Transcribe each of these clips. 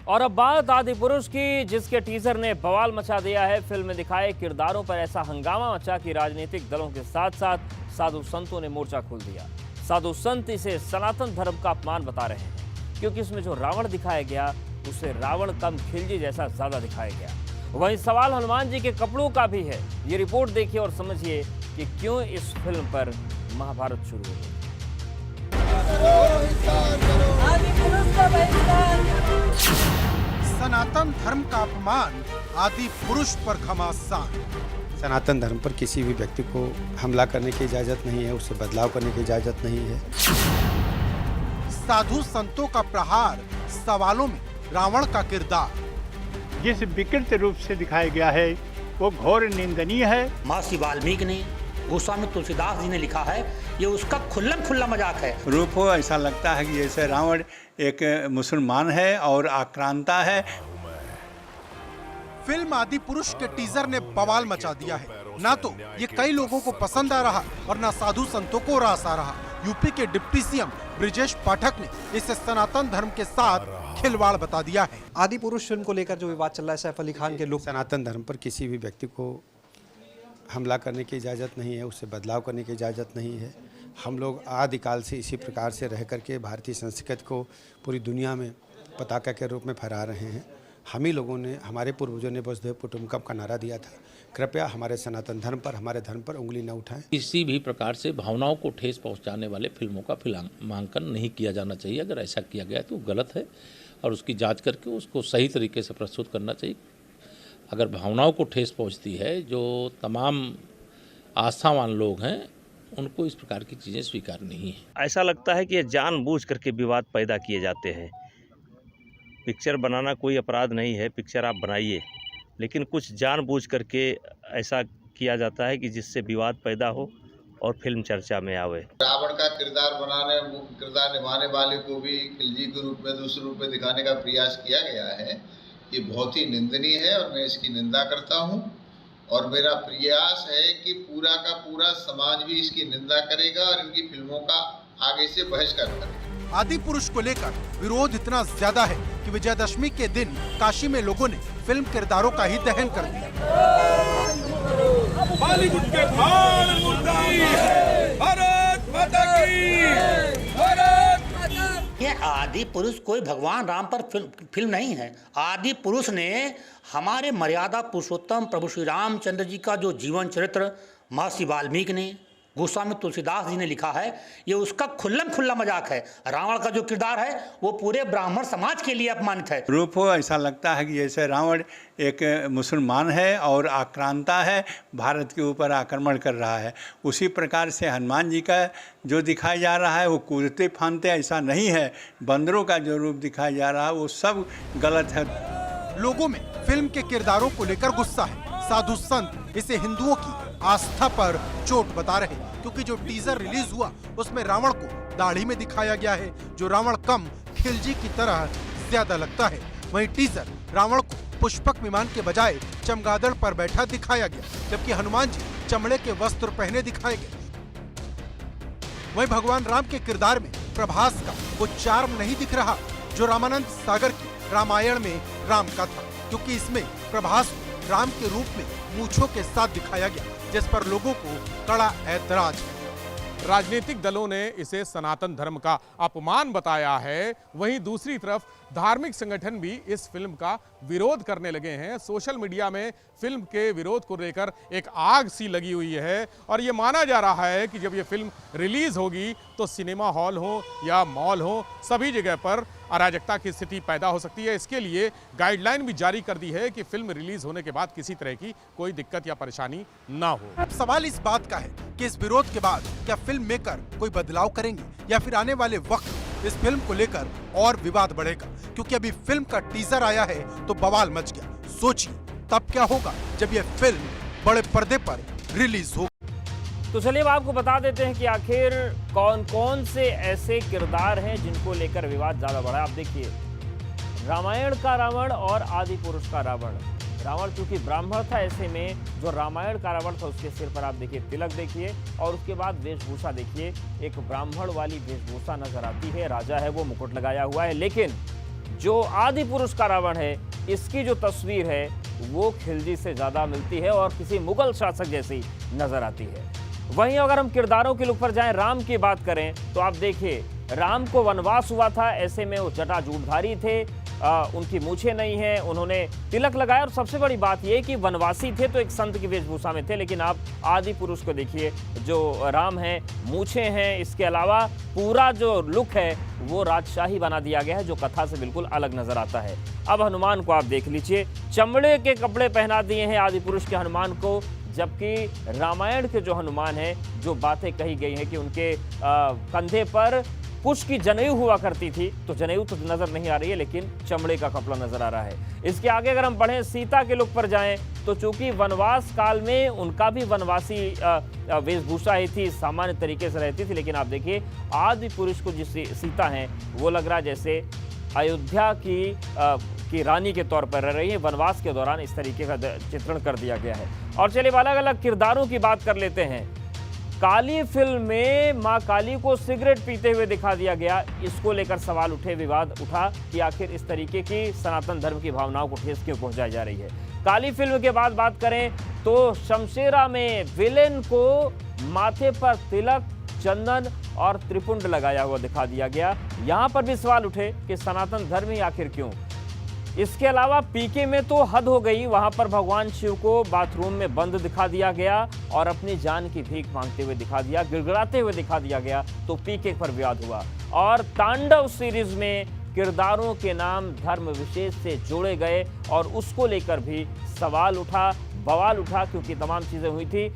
और अब बात आदि पुरुष की, जिसके टीजर ने बवाल मचा दिया है। फिल्म में दिखाए किरदारों पर ऐसा हंगामा मचा कि राजनीतिक दलों के साथ साथ साधु संतों ने मोर्चा खोल दिया। साधु संत इसे सनातन धर्म का अपमान बता रहे हैं, क्योंकि इसमें जो रावण दिखाया गया उसे रावण कम खिलजी जैसा ज्यादा दिखाया गया। वहीं सवाल हनुमान जी के कपड़ों का भी है। ये रिपोर्ट देखिए और समझिए कि क्यों इस फिल्म पर महाभारत शुरू हो गई। सनातन धर्म का अपमान, आदि पुरुष पर घमासान। सनातन धर्म पर किसी भी व्यक्ति को हमला करने की इजाजत नहीं है, उससे बदलाव करने की इजाजत नहीं है। साधु संतों का प्रहार, सवालों में रावण का किरदार। जिस विकृत रूप से दिखाया गया है वो घोर निंदनीय है। महर्षि वाल्मीकि ने, गोस्वामी तुलसीदास जी ने लिखा है, ये उसका खुल्लम-खुल्ला मजाक है। रूप हो ऐसा लगता है कि जैसे रावण एक मुसलमान है और आक्रांता है। फिल्म आदि पुरुष के टीजर ने बवाल मचा दिया है। ना तो ये कई लोगों को पसंद आ रहा और ना साधु संतों को रास आ रहा। यूपी के डिप्टी सीएम ब्रिजेश पाठक ने इसे सनातन धर्म के साथ खिलवाड़ बता दिया है। आदि पुरुष फिल्म को लेकर जो विवाद चल रहा है, सैफ अली खान के लुक। सनातन धर्म पर किसी भी व्यक्ति को हमला करने की इजाज़त नहीं है, उससे बदलाव करने की इजाज़त नहीं है। हम लोग आदिकाल से इसी प्रकार से रह करके भारतीय संस्कृति को पूरी दुनिया में पताका के रूप में फहरा रहे हैं। हम ही लोगों ने, हमारे पूर्वजों ने वसुधैव कुटुंबकम का नारा दिया था। कृपया हमारे सनातन धर्म पर, हमारे धर्म पर उंगली न उठाएं। किसी भी प्रकार से भावनाओं को ठेस पहुंचाने वाले फिल्मों का फिल्मांकन नहीं किया जाना चाहिए। अगर ऐसा किया गया तो गलत है और उसकी जांच करके उसको सही तरीके से प्रस्तुत करना चाहिए। अगर भावनाओं को ठेस पहुंचती है, जो तमाम आस्थावान लोग हैं उनको इस प्रकार की चीज़ें स्वीकार नहीं है। ऐसा लगता है कि ये जानबूझ करके विवाद पैदा किए जाते हैं। पिक्चर बनाना कोई अपराध नहीं है, पिक्चर आप बनाइए, लेकिन कुछ जानबूझ करके ऐसा किया जाता है कि जिससे विवाद पैदा हो और फिल्म चर्चा में आवे। रावण का किरदार निभाने वाले को भी खिलजी के रूप में, दूसरे रूप में दिखाने का प्रयास किया गया है। ये बहुत ही निंदनीय है और मैं इसकी निंदा करता हूँ और मेरा प्रयास है कि पूरा का पूरा समाज भी इसकी निंदा करेगा और इनकी फिल्मों का आगे से बहिष्कार करेगा। आदि पुरुष को लेकर विरोध इतना ज्यादा है कि विजयदशमी के दिन काशी में लोगों ने फिल्म किरदारों का ही दहन कर दिया। बॉलीवुड के भारत माता की, भारत माता। ये आदि पुरुष कोई भगवान राम पर फिल्म नहीं है। आदि पुरुष ने हमारे मर्यादा पुरुषोत्तम प्रभु श्री रामचंद्र जी का जो जीवन चरित्र महर्षि वाल्मीकि ने, गोस्वामी तुलसीदास जी ने लिखा है, ये उसका खुल्लम-खुल्ला मजाक है। रावण का जो किरदार है वो पूरे ब्राह्मण समाज के लिए अपमानित है। रूप हो ऐसा लगता है कि जैसे रावण एक मुसलमान है और आक्रांता है, भारत के ऊपर आक्रमण कर रहा है। उसी प्रकार से हनुमान जी का जो दिखाया जा रहा है वो कूदते फांदते ऐसा नहीं है। बंदरों का जो रूप दिखाया जा रहा है वो सब गलत है। लोगों में फिल्म के किरदारों को लेकर गुस्सा है। साधु संत इसे हिंदुओं की आस्था पर चोट बता रहे, क्योंकि जो टीजर रिलीज हुआ उसमें रावण को दाढ़ी में दिखाया गया है, जो रावण कम खिलजी की तरह ज्यादा लगता है। वहीं टीजर रावण को पुष्पक विमान के बजाय चमगादड़ पर बैठा दिखाया गया, जबकि हनुमान जी चमड़े के वस्त्र पहने दिखाए गए। वहीं भगवान राम के किरदार में प्रभास का वो चार्म नहीं दिख रहा जो रामानंद सागर की रामायण में राम का था, क्योंकि इसमें प्रभास को राम के रूप में मूंछों के साथ दिखाया गया, जिस पर लोगों को कड़ा ऐतराज है। राजनीतिक दलों ने इसे सनातन धर्म का अपमान बताया है। वहीं दूसरी तरफ धार्मिक संगठन भी इस फिल्म का विरोध करने लगे हैं। सोशल मीडिया में फिल्म के विरोध को लेकर एक आग सी लगी हुई है और ये माना जा रहा है कि जब ये फिल्म रिलीज होगी तो सिनेमा हॉल हो या मॉल हो, सभी जगह पर अराजकता की स्थिति पैदा हो सकती है। इसके लिए गाइडलाइन भी जारी कर दी है कि फिल्म रिलीज होने के बाद किसी तरह की कोई दिक्कत या परेशानी ना हो। सवाल इस बात का है कि इस विरोध के बाद क्या फिल्म मेकर कोई बदलाव करेंगे या फिर आने वाले वक्त इस फिल्म को लेकर और विवाद बढ़ेगा, क्योंकि अभी फिल्म का टीजर आया है तो बवाल मच गया। सोचिए तब क्या होगा जब यह फिल्म बड़े पर्दे पर रिलीज हो। तो चलिए अब आपको बता देते हैं कि आखिर कौन कौन से ऐसे किरदार हैं जिनको लेकर विवाद ज्यादा बढ़ा है। आप देखिए, रामायण का रावण और आदि पुरुष का रावण। रावण चूंकि ब्राह्मण था, ऐसे में जो रामायण का रावण था उसके सिर पर आप देखिए तिलक देखिए और उसके बाद वेशभूषा देखिए, एक ब्राह्मण वाली वेशभूषा नजर आती है। राजा है वो मुकुट लगाया हुआ है, लेकिन जो आदि पुरुष का रावण है, इसकी जो तस्वीर है वो खिलजी से ज्यादा मिलती है और किसी मुगल शासक जैसी नजर आती है। वहीं अगर हम किरदारों के लुक पर जाएं, राम की बात करें तो आप देखिए राम को वनवास हुआ था, ऐसे में वो जटाजूटधारी थे, उनकी मूछें नहीं हैं, उन्होंने तिलक लगाया और सबसे बड़ी बात यह कि वनवासी थे तो एक संत की वेशभूषा में थे। लेकिन आप आदि पुरुष को देखिए, जो राम है, मूछें हैं, इसके अलावा पूरा जो लुक है वो राजशाही बना दिया गया है, जो कथा से बिल्कुल अलग नजर आता है। अब हनुमान को आप देख लीजिए, चमड़े के कपड़े पहना दिए हैं आदि पुरुष के हनुमान को, जबकि रामायण के जो हनुमान है, जो बातें कही गई हैं कि उनके कंधे पर कुश की जनेऊ हुआ करती थी, तो जनेऊ तो नजर नहीं आ रही है लेकिन चमड़े का कपड़ा नजर आ रहा है। इसके आगे अगर हम बढ़ें, सीता के लुक पर जाएं तो चूंकि वनवास काल में उनका भी वनवासी वेशभूषा ही थी, सामान्य तरीके से रहती थी, लेकिन आप देखिए आदि पुरुष को जिस सीता हैं वो लग रहा है जैसे अयोध्या की रानी के तौर पर रह रही है। वनवास के दौरान इस तरीके का चित्रण कर दिया गया है। और चलिए अलग अलग किरदारों की बात कर लेते हैं। काली फिल्म में मां काली को सिगरेट पीते हुए दिखा दिया गया, इसको लेकर सवाल उठे, विवाद उठा कि आखिर इस तरीके की सनातन धर्म की भावनाओं को ठेस क्यों पहुंचाई जा रही है। काली फिल्म के बाद बात करें तो शमशेरा में विलेन को माथे पर तिलक, चंदन और त्रिपुंड लगाया हुआ दिखा दिया गया। यहां पर भी सवाल उठे कि सनातन धर्म ही आखिर क्यों। इसके अलावा पीके में तो हद हो गई, वहां पर भगवान शिव को बाथरूम में बंद दिखा दिया गया और अपनी जान की भीख मांगते हुए दिखा दिया, गिड़गिड़ाते हुए दिखा दिया गया, तो पीके पर विवाद हुआ। और तांडव सीरीज में किरदारों के नाम धर्म विशेष से जोड़े गए और उसको लेकर भी सवाल उठा, बवाल उठा, क्योंकि तमाम चीज़ें हुई थी।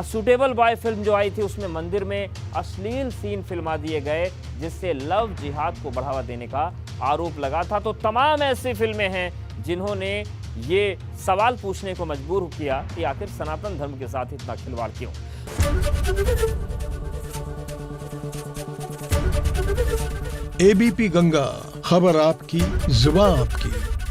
सूटेबल बॉय फिल्म जो आई थी उसमें मंदिर में अश्लील सीन फिल्मा दिए गए, जिससे लव जिहाद को बढ़ावा देने का आरोप लगा था। तो तमाम ऐसी फिल्में हैं जिन्होंने ये सवाल पूछने को मजबूर किया कि आखिर सनातन धर्म के साथ इतना खिलवाड़ क्यों। एबीपी गंगा, खबर आपकी, जुबान आपकी।